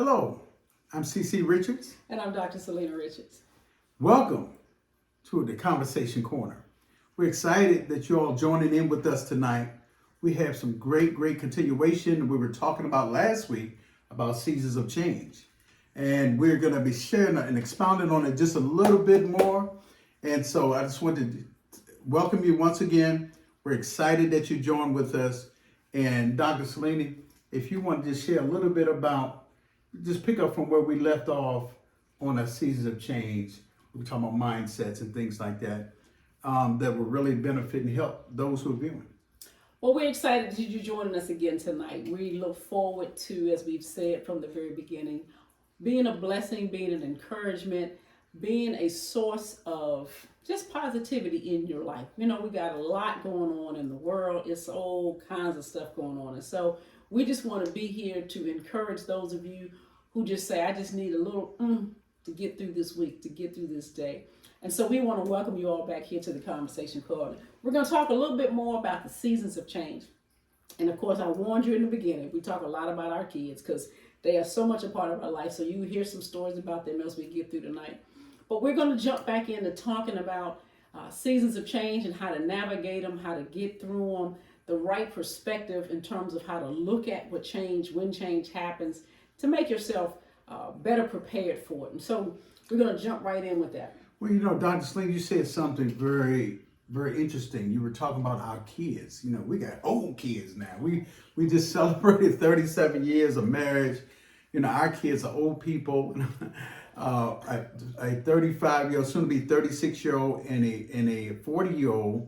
Hello, I'm CC Richards. And I'm Dr. Solina Richards. Welcome to the Conversation Corner. We're excited that you're all joining in with us tonight. We have some great continuation we were talking about last week about seasons of change. And we're going to be sharing and expounding on it just a little bit more. And so I just wanted to welcome you once again. We're excited that you joined with us. And Dr. Solina, if you want to just share a little bit about, just pick up from where we left off on our seasons of change. We're talking about mindsets and things like that, that will really benefit and help those who are viewing. Well, we're excited that you're joining us again tonight. We look forward to, as we've said from the very beginning, being a blessing, being an encouragement, being a source of just positivity in your life. You know, we got a lot going on in the world. It's all kinds of stuff going on. And so we just want to be here to encourage those of you who just say, I just need a little to get through this week, to get through this day. And so we want to welcome you all back here to the Conversation Corner. We're going to talk a little bit more about the seasons of change. And of course, I warned you in the beginning, we talk a lot about our kids because they are so much a part of our life. So you hear some stories about them as we get through tonight. But we're going to jump back into talking about seasons of change and how to navigate them, how to get through them, the right perspective in terms of how to look at what change, when change happens, to make yourself better prepared for it. And so we're going to jump right in with that. Well, you know, Dr. Sling, you said something very interesting. You were talking about our kids. You know, we got old kids now. We just celebrated 37 years of marriage. You know, our kids are old people. A 35-year-old, soon to be 36-year-old, and a 40-year-old,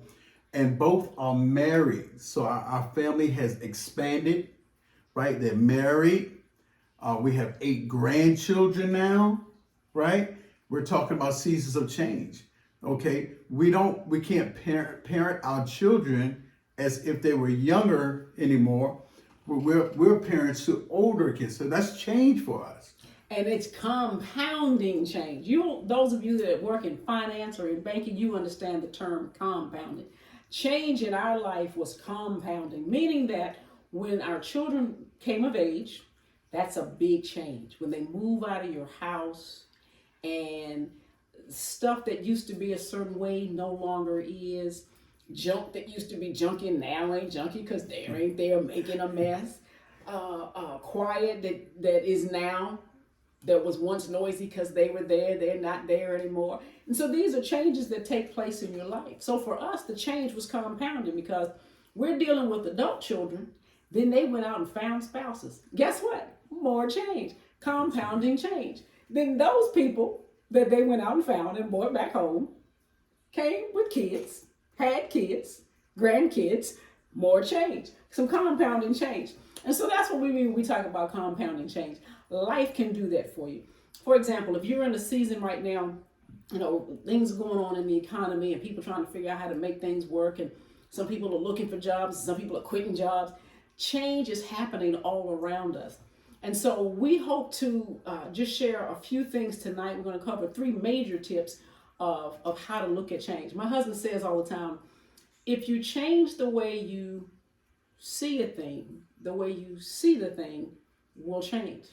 and both are married. So our family has expanded, right? They're married. We have 8 grandchildren now, right? We're talking about seasons of change. Okay, we can't parent our children as if they were younger anymore. We're parents to older kids, so that's change for us. And it's compounding change. Those of you that work in finance or in banking, you understand the term compounding. Change in our life was compounding, meaning that when our children came of age, that's a big change. When they move out of your house and stuff that used to be a certain way no longer is. Junk that used to be junky now ain't junky because they ain't there making a mess. Quiet that is now, that was once noisy because they were there, they're not there anymore. And so these are changes that take place in your life. So for us, the change was compounding because we're dealing with adult children. Then they went out and found spouses. Guess what? More change, compounding change. Then those people that they went out and found and brought back home came with kids, had kids, grandkids, more change, some compounding change. And so that's what we mean when we talk about compounding change. Life can do that for you. For example, if you're in a season right now, you know, things are going on in the economy and people trying to figure out how to make things work, and some people are looking for jobs, some people are quitting jobs. Change is happening all around us. And so we hope to just share a few things tonight. We're going to cover 3 major tips of how to look at change. My husband says all the time, if you change the way you see a thing, the way you see the thing will change.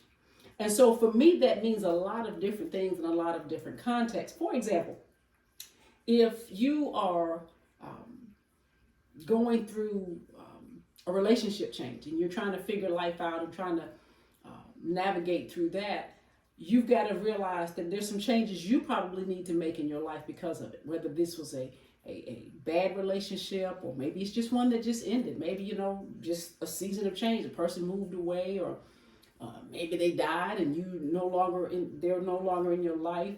And so for me, that means a lot of different things in a lot of different contexts. For example, if you are going through a relationship change and you're trying to figure life out and trying to navigate through that, you've got to realize that there's some changes you probably need to make in your life because of it. Whether this was a bad relationship, or maybe it's just one that just ended. Maybe, you know, just a season of change. A person moved away, or maybe they died and they're no longer in your life.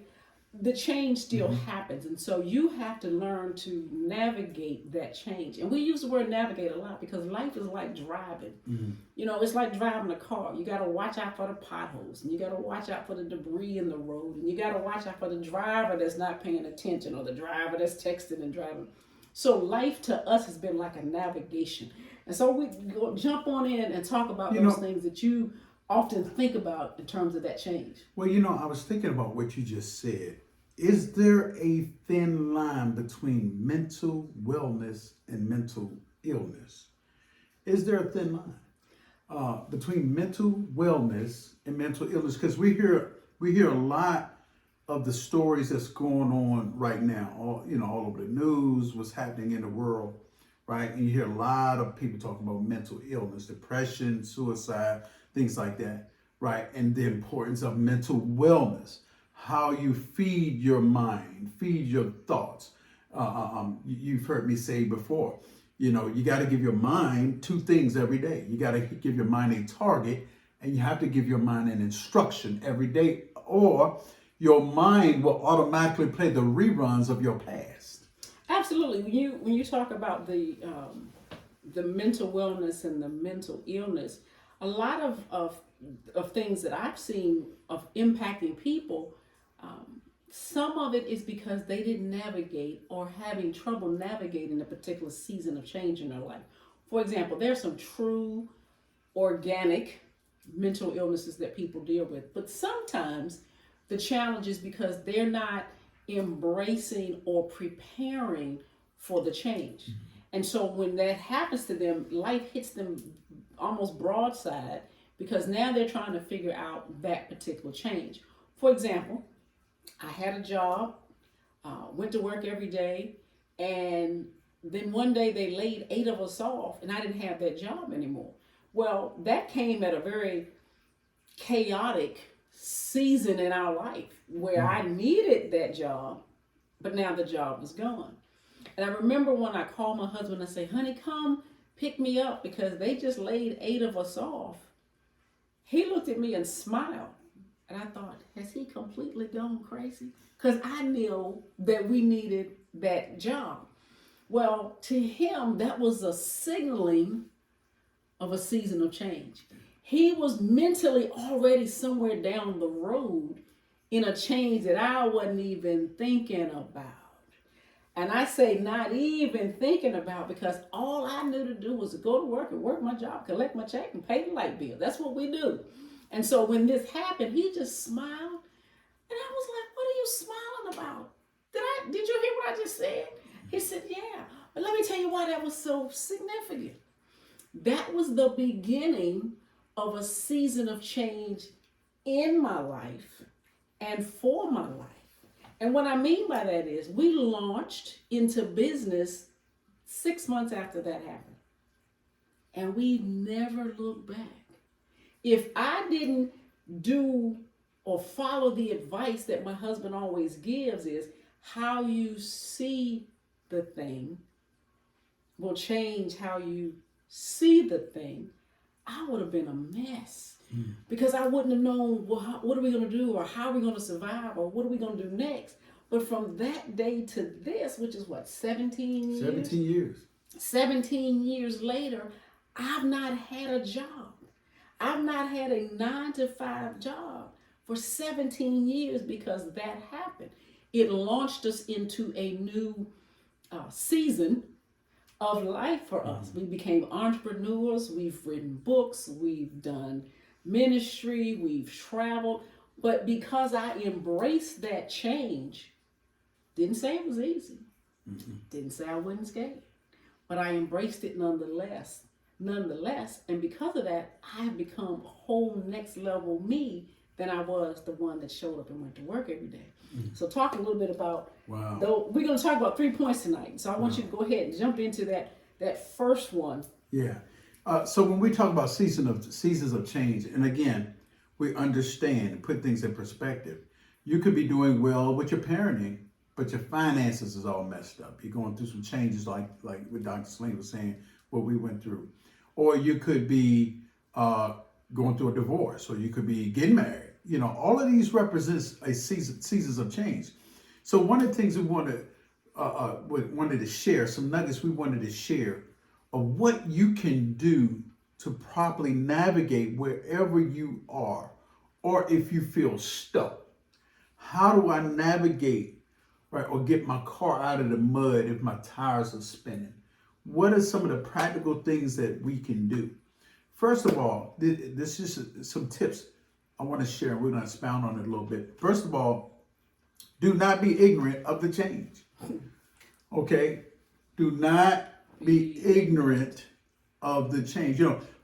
The change still happens. And so you have to learn to navigate that change. And we use the word navigate a lot because life is like driving. You know, it's like driving a car. You got to watch out for the potholes, and you got to watch out for the debris in the road, and you got to watch out for the driver that's not paying attention, or the driver that's texting and driving. So life to us has been like a navigation. And so we go jump on in and talk about those things that you often think about in terms of that change. Well, you know, I was thinking about what you just said. Is there a thin line between mental wellness and mental illness? Is there a thin line? between mental wellness and mental illness, because we hear a lot of the stories that's going on right now, all over the news, what's happening in the world, right? And you hear a lot of people talking about mental illness, depression, suicide, things like that, right? And the importance of mental wellness, how you feed your mind, feed your thoughts. You've heard me say before, you got to give your mind two things every day. You got to give your mind a target, and you have to give your mind an instruction every day, or your mind will automatically play the reruns of your past. Absolutely. When you talk about the mental wellness and the mental illness, a lot of things that I've seen of impacting people, some of it is because they didn't navigate or having trouble navigating a particular season of change in their life. For example, there's some true organic mental illnesses that people deal with, but sometimes the challenge is because they're not embracing or preparing for the change. Mm-hmm. And so when that happens to them, life hits them almost broadside because now they're trying to figure out that particular change. For example, I had a job, went to work every day, and then one day they laid 8 of us off and I didn't have that job anymore. Well, that came at a very chaotic season in our life where I needed that job, but now the job was gone. And I remember when I called my husband and say, honey, come pick me up because they just laid 8 of us off. He looked at me and smiled. And I thought, has he completely gone crazy? Because I knew that we needed that job. Well, to him, that was a signaling of a season of change. He was mentally already somewhere down the road in a change that I wasn't even thinking about. And I say not even thinking about because all I knew to do was to go to work and work my job, collect my check, and pay the light bill. That's what we do. And so when this happened, he just smiled. And I was like, what are you smiling about? Did you hear what I just said? He said, yeah. But let me tell you why that was so significant. That was the beginning of a season of change in my life and for my life. And what I mean by that is we launched into business 6 months after that happened. And we never looked back. If I didn't do or follow the advice that my husband always gives is how you see the thing will change how you see the thing, I would have been a mess because I wouldn't have known, well, what are we going to do or how are we going to survive or what are we going to do next? But from that day to this, which is what, 17 years? 17 years. 17 years later, I've not had a job. I've not had a 9-to-5 job for 17 years because that happened. It launched us into a new season of life for us. We became entrepreneurs. We've written books. We've done ministry. We've traveled. But because I embraced that change, didn't say it was easy. Didn't say I wasn't scared. But I embraced it nonetheless. And because of that, I have become a whole next level me than I was the one that showed up and went to work every day. So talk a little bit about, though we're going to talk about 3 points tonight. So I want you to go ahead and jump into that first one. Yeah. So when we talk about seasons of change, and again, we understand and put things in perspective. You could be doing well with your parenting, but your finances is all messed up. You're going through some changes like what Dr. Solina was saying, what we went through. Or you could be going through a divorce, or you could be getting married. All of these represents a seasons of change. So one of the things we wanted to share, some nuggets we wanted to share of what you can do to properly navigate wherever you are, or if you feel stuck. How do I navigate, right, or get my car out of the mud if my tires are spinning? What are some of the practical things that we can do? First of all, this is some tips I want to share. We're going to expound on it a little bit. First of all, do not be ignorant of the change. Okay? Do not be ignorant of the change.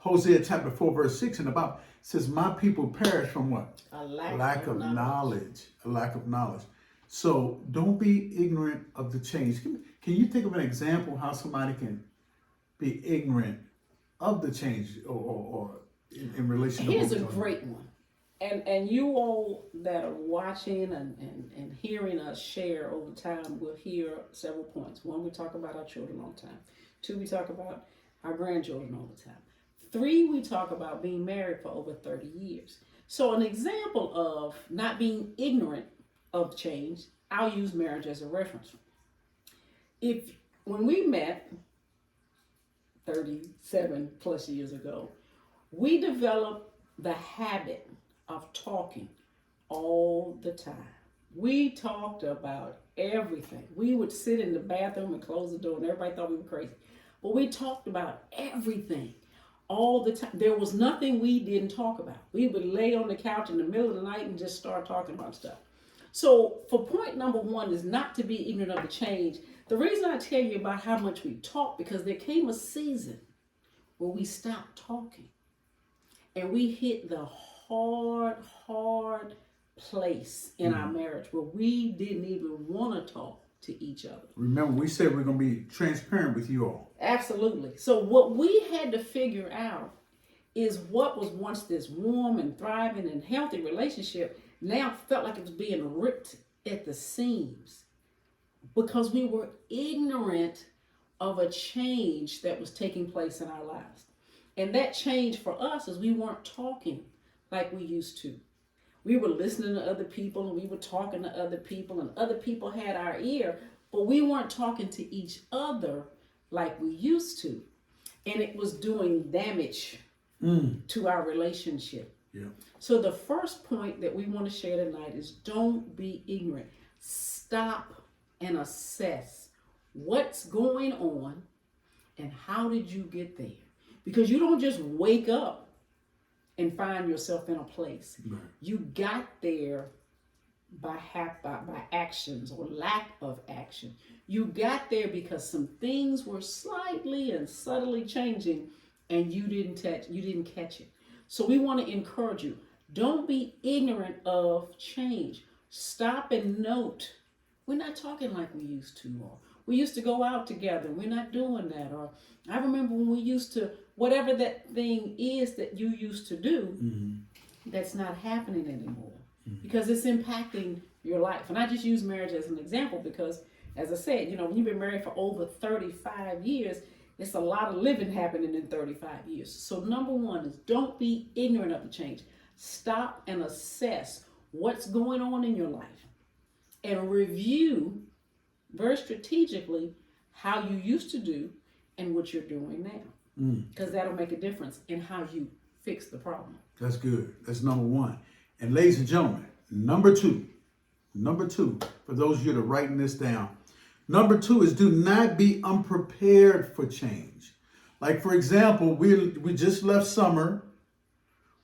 Hosea chapter 4, verse 6 in the Bible says, my people perish from what? A Lack of knowledge. A lack of knowledge. So don't be ignorant of the change. Can you think of an example how somebody can be ignorant of the change or in relation to Here's what a we're talking great one. And you all that are watching and hearing us share over time will hear several points. One, we talk about our children all the time. Two, we talk about our grandchildren all the time. Three, we talk about being married for over 30 years. So an example of not being ignorant of change, I'll use marriage as a reference. When we met 37 plus years ago, we developed the habit of talking all the time. We talked about everything. We would sit in the bathroom and close the door, and everybody thought we were crazy. But we talked about everything all the time. There was nothing we didn't talk about. We would lay on the couch in the middle of the night and just start talking about stuff. So for point number one is not to be ignorant of the change. The reason I tell you about how much we talk, because there came a season where we stopped talking and we hit the hard place in our marriage where we didn't even want to talk to each other. Remember, we said we're going to be transparent with you all. Absolutely. So what we had to figure out is what was once this warm and thriving and healthy relationship now felt like it was being ripped at the seams because we were ignorant of a change that was taking place in our lives. And that change for us is we weren't talking like we used to. We were listening to other people and we were talking to other people and other people had our ear, but we weren't talking to each other like we used to. And it was doing damage to our relationship. Yeah. So the first point that we want to share tonight is don't be ignorant. Stop and assess what's going on and how did you get there? Because you don't just wake up and find yourself in a place. Right. You got there by actions or lack of action. You got there because some things were slightly and subtly changing and you didn't catch it. So we want to encourage you. Don't be ignorant of change. Stop and note. We're not talking like we used to. Or we used to go out together. We're not doing that. Or I remember when we used to, whatever that thing is that you used to do, that's not happening anymore. Because it's impacting your life. And I just use marriage as an example because, as I said, when you've been married for over 35 years, it's a lot of living happening in 35 years. So number one is don't be ignorant of the change. Stop and assess what's going on in your life and review very strategically how you used to do and what you're doing now. Because that'll make a difference in how you fix the problem. That's good. That's number one. And ladies and gentlemen, number two, for those of you that are writing this down, number two is do not be unprepared for change. Like, for example, we just left summer.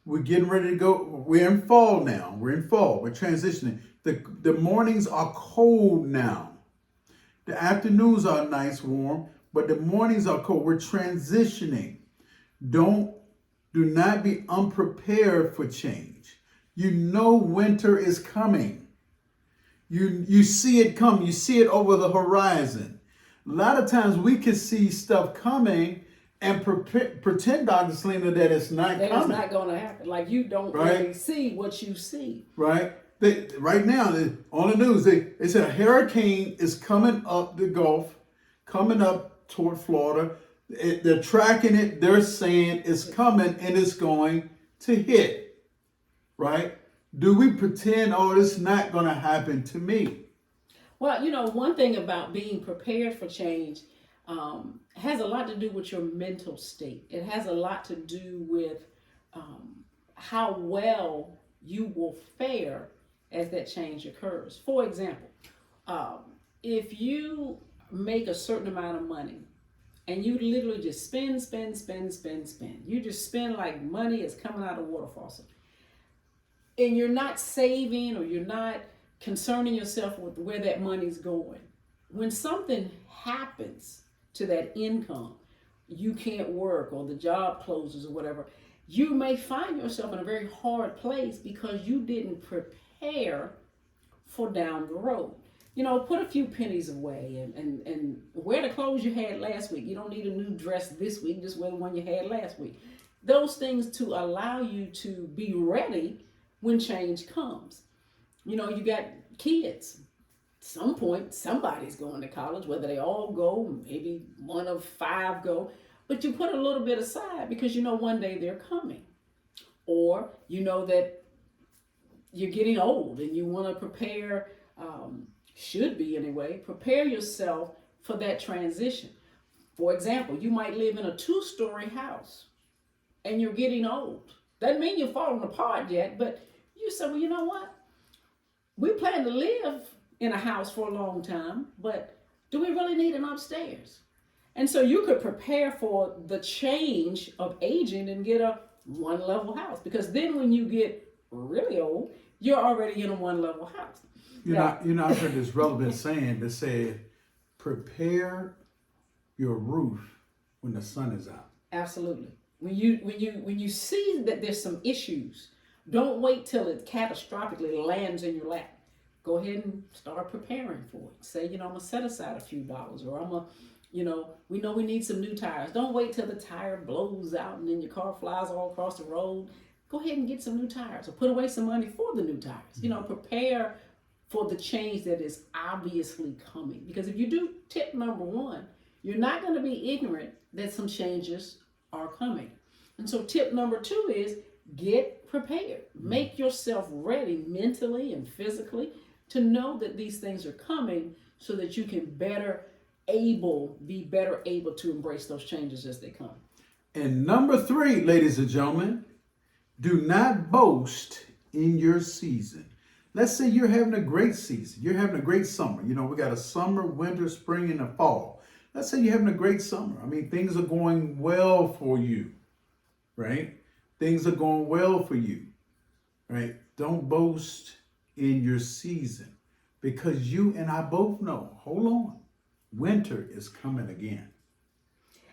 We're getting ready to go. We're in fall now. We're transitioning. The mornings are cold now. The afternoons are nice, warm, but the mornings are cold. We're transitioning. Do not be unprepared for change. You know winter is coming. You see it come. You see it over the horizon. A lot of times we can see stuff coming and pretend, Dr. Solina, that it's not coming. It's not going to happen. Like you don't really see what you see. Right. Right now, on the news, they said a hurricane is coming up the Gulf, coming up toward Florida. They're tracking it. They're saying it's coming and it's going to hit. Right? Do we pretend, it's not going to happen to me? Well, one thing about being prepared for change has a lot to do with your mental state. It has a lot to do with how well you will fare as that change occurs. For example, if you make a certain amount of money and you literally just spend, you just spend like money is coming out of the water faucet, and you're not saving or you're not concerning yourself with where that money's going. When something happens to that income, you can't work or the job closes or whatever, you may find yourself in a very hard place because you didn't prepare for down the road. Put a few pennies away and wear the clothes you had last week. You don't need a new dress this week, just wear the one you had last week. Those things to allow you to be ready when change comes. You got kids. At some point, somebody's going to college, whether they all go, maybe one of 5 go, but you put a little bit aside because one day they're coming. Or that you're getting old and you want to prepare, should be anyway, prepare yourself for that transition. For example, you might live in a 2-story house and you're getting old. Doesn't mean you're falling apart yet, but you say, well, you know what? We plan to live in a house for a long time, but do we really need an upstairs? And so you could prepare for the change of aging and get a 1-level house, because then when you get really old, you're already in a 1-level house. I've heard this relevant saying that said, prepare your roof when the sun is out. Absolutely. When you see that there's some issues, don't wait till it catastrophically lands in your lap. Go ahead and start preparing for it. Say, I'm gonna set aside a few dollars, or I'm gonna, we know we need some new tires. Don't wait till the tire blows out and then your car flies all across the road. Go ahead and get some new tires, or put away some money for the new tires. Prepare for the change that is obviously coming. Because if you do tip number 1, you're not going to be ignorant that some changes are coming. And so tip number 2 is get prepared. Make yourself ready mentally and physically to know that these things are coming so that you can be better able to embrace those changes as they come. And number 3, ladies and gentlemen, do not boast in your season. Let's say you're having a great season. You're having a great summer. We got a summer, winter, spring, and a fall. Let's say you're having a great summer. Things are going well for you, right? Things are going well for you, right? Don't boast in your season, because you and I both know, hold on, winter is coming again.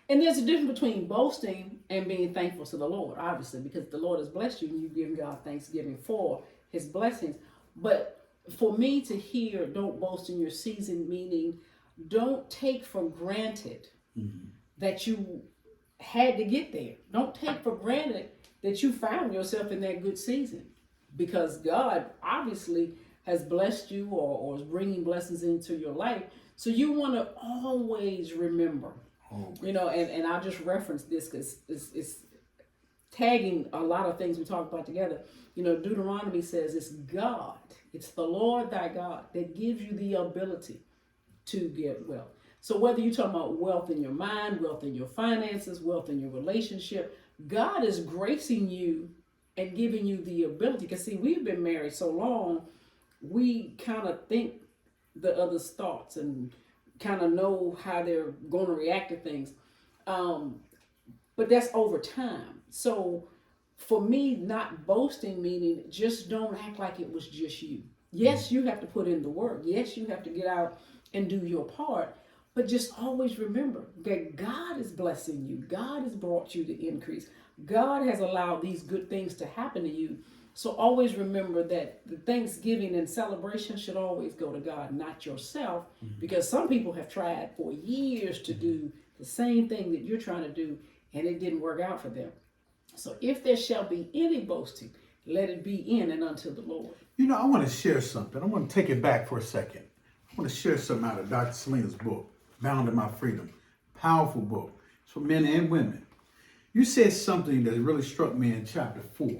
And there's a difference between boasting and being thankful to the Lord, obviously, because the Lord has blessed you and you give God thanksgiving for his blessings. But for me to hear don't boast in your season, meaning don't take for granted that you had to get there. Don't take for granted that you found yourself in that good season, because God obviously has blessed you or is bringing blessings into your life. So you want to always remember, and I'll just reference this because it's tagging a lot of things we talk about together. Deuteronomy says it's God, it's the Lord thy God that gives you the ability to get wealth. So whether you're talking about wealth in your mind, wealth in your finances, wealth in your relationship, God is gracing you and giving you the ability. Because see, we've been married so long, we kind of think the other's thoughts and kind of know how they're going to react to things. But that's over time. So for me, not boasting, meaning just don't act like it was just you. Yes, you have to put in the work. Yes, you have to get out and do your part. But just always remember that God is blessing you. God has brought you the increase. God has allowed these good things to happen to you. So always remember that the Thanksgiving and celebration should always go to God, not yourself. Because some people have tried for years to do the same thing that you're trying to do, and it didn't work out for them. So if there shall be any boasting, let it be in and unto the Lord. I want to share something. I want to take it back for a second. I want to share something out of Dr. Solina's book, Bound in My Freedom. Powerful book. It's for men and women. You said something that really struck me in chapter 4.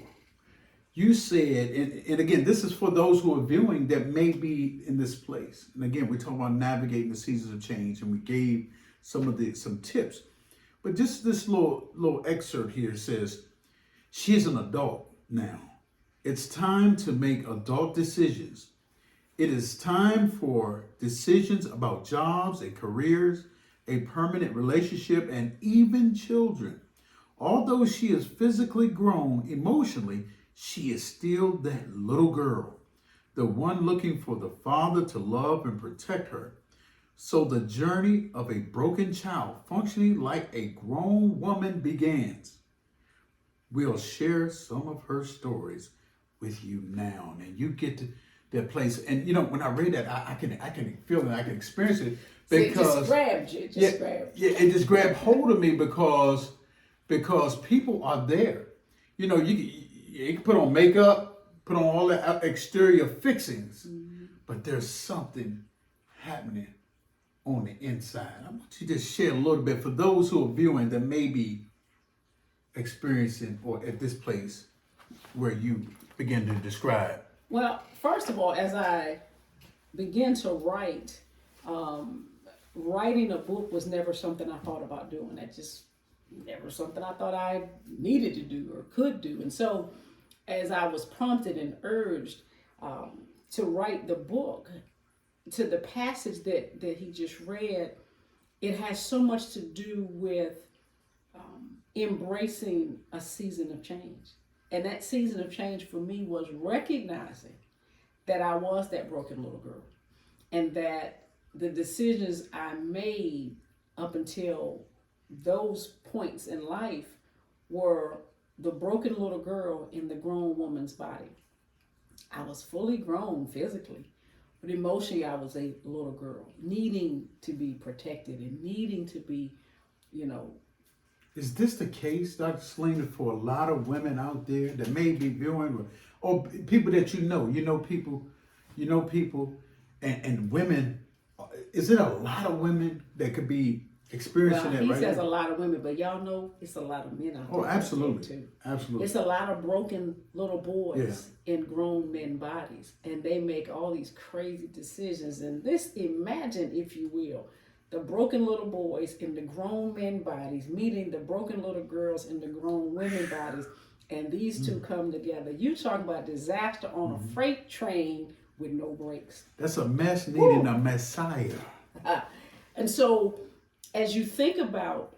You said, and again, this is for those who are viewing that may be in this place. And again, we're talking about navigating the seasons of change, and we gave some tips. But just this little excerpt here says, she's an adult now. It's time to make adult decisions. It is time for decisions about jobs and careers, a permanent relationship, and even children. Although she is physically grown, emotionally, she is still that little girl, the one looking for the father to love and protect her. So the journey of a broken child functioning like a grown woman begins. We'll share some of her stories with you now, and you get to that place. And when I read that, I can feel it, I can experience it See, it just because grabbed you. It just grabbed you. yeah, it just grabbed hold of me because people are there. You can put on makeup, put on all the exterior fixings, but there's something happening on the inside. I want you to just share a little bit for those who are viewing that may be experiencing or at this place where you begin to describe. Well, first of all, as I began to write, writing a book was never something I thought about doing. That just never something I thought I needed to do or could do. And so, as I was prompted and urged to write the book, to the passage that he just read, it has so much to do with embracing a season of change. And that season of change for me was recognizing that I was that broken little girl, and that the decisions I made up until those points in life were the broken little girl in the grown woman's body. I was fully grown physically, but emotionally I was a little girl, needing to be protected and needing to be, Is this the case, Dr. Solina, for a lot of women out there that may be viewing, or people that you know people, and women? Is it a lot of women that could be experiencing that he right says now? a lot of women, but y'all know it's a lot of men out there. Oh, absolutely, too. absolutely. It's a lot of broken little boys in grown men bodies, and they make all these crazy decisions. And imagine, if you will, the broken little boys in the grown men bodies meeting the broken little girls in the grown women bodies, and these two come together. You talk about disaster on a freight train with no brakes. That's a mess needing a messiah. And so, as you think about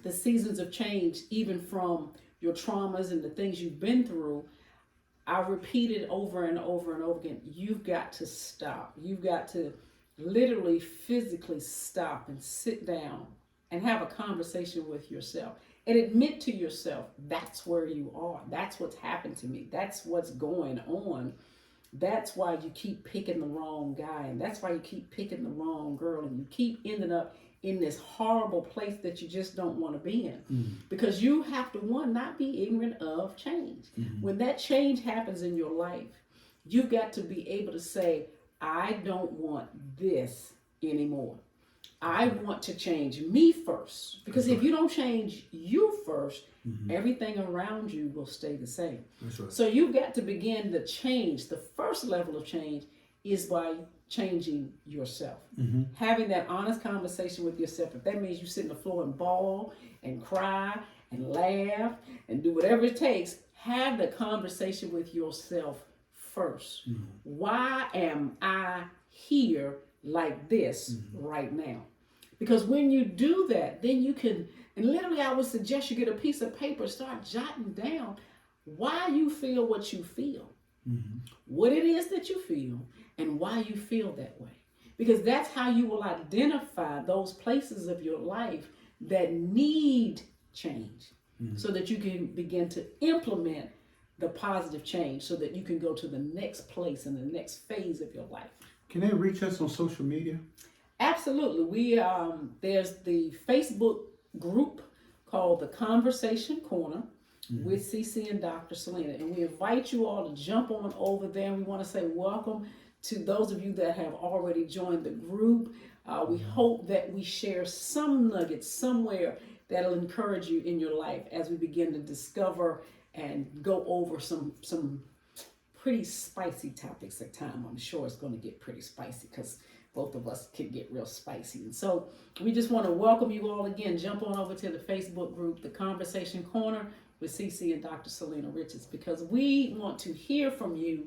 the seasons of change, even from your traumas and the things you've been through, I repeated over and over and over again, you've got to stop. You've got to literally physically stop and sit down and have a conversation with yourself and admit to yourself, that's where you are. That's what's happened to me. That's what's going on. That's why you keep picking the wrong guy, and that's why you keep picking the wrong girl, and you keep ending up in this horrible place that you just don't want to be in. Because you have to, one, not be ignorant of change. When that change happens in your life, you've got to be able to say, I don't want this anymore. I want to change me first. Because if you don't change you first, everything around you will stay the same. That's right. So you've got to begin the change. The first level of change is by changing yourself. Having that honest conversation with yourself. If that means you sit on the floor and bawl and cry and laugh and do whatever it takes, have the conversation with yourself first. Why am I here like this right now? Because when you do that, then you can, and literally I would suggest you get a piece of paper, start jotting down why you feel what you feel, what it is that you feel, and why you feel that way. Because that's how you will identify those places of your life that need change, so that you can begin to implement the positive change, so that you can go to the next place and the next phase of your life. Can they reach us on social media? Absolutely. We there's the Facebook group called The Conversation Corner with CC and Dr. Solina, and we invite you all to jump on over there. And we want to say welcome to those of you that have already joined the group. We hope that we share some nuggets somewhere that'll encourage you in your life as we begin to discover and go over some pretty spicy topics at times. I'm sure it's going to get pretty spicy because both of us can get real spicy. And so we just want to welcome you all again. Jump on over to the Facebook group, The Conversation Corner with CC and Dr. Solina Richards, because we want to hear from you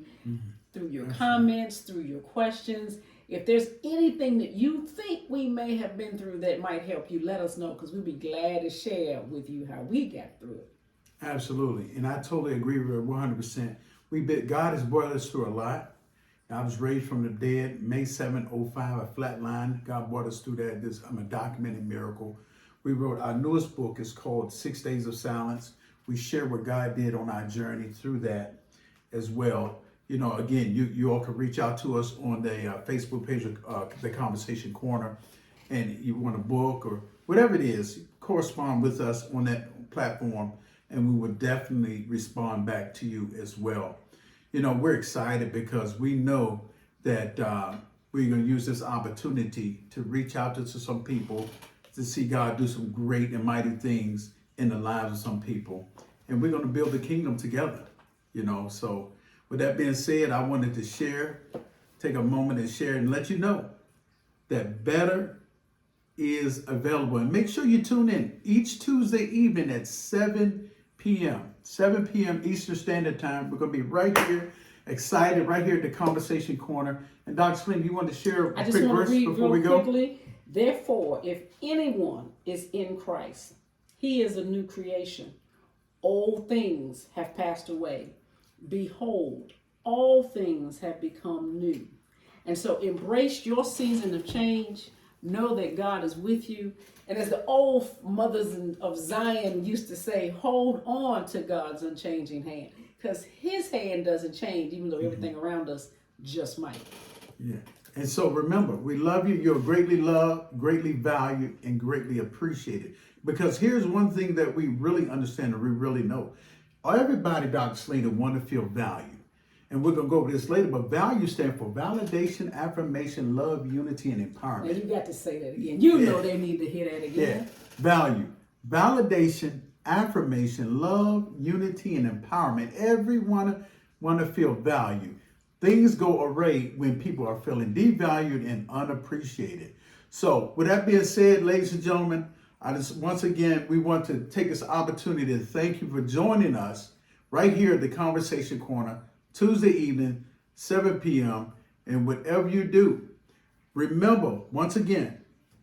through your comments, through your questions. If there's anything that you think we may have been through that might help you, let us know, because we'd be glad to share with you how we got through it. Absolutely. And I totally agree with her 100%. God has brought us through a lot. I was raised from the dead, May 7, '05, a flatline. God brought us through that. I'm a documented miracle. We wrote our newest book. It's called 6 Days of Silence. We share what God did on our journey through that as well. Again, you all can reach out to us on the Facebook page of The Conversation Corner, and you want a book or whatever it is, correspond with us on that platform, and we will definitely respond back to you as well. We're excited because we know that we're going to use this opportunity to reach out to some people, to see God do some great and mighty things in the lives of some people. And we're going to build the kingdom together, So with that being said, I wanted to take a moment and share and let you know that Better is available. And make sure you tune in each Tuesday evening at 7 p.m. Eastern Standard Time. We're going to be right here, excited, right here at the Conversation Corner. And Dr. Solina, you want to share a quick verse before we go? Quickly. Therefore, if anyone is in Christ, he is a new creation. Old things have passed away. Behold, all things have become new. And so embrace your season of change. Know that God is with you. And as the old mothers of Zion used to say, hold on to God's unchanging hand. Because his hand doesn't change, even though everything around us just might. Yeah. And so remember, we love you. You're greatly loved, greatly valued, and greatly appreciated. Because here's one thing that we really understand and we really know. Everybody, Dr. Solina, want to feel valued. And we're going to go over this later, but value stands for validation, affirmation, love, unity, and empowerment. Now you got to say that again. You know they need to hear that again. Yeah. Value, validation, affirmation, love, unity, and empowerment. Everyone want to feel valued. Things go array when people are feeling devalued and unappreciated. So with that being said, ladies and gentlemen, once again, we want to take this opportunity to thank you for joining us right here at the Conversation Corner, Tuesday evening, 7 p.m. And whatever you do, remember, once again,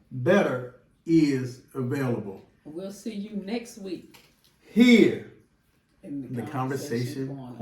Better is available. We'll see you next week Here in the Conversation Corner.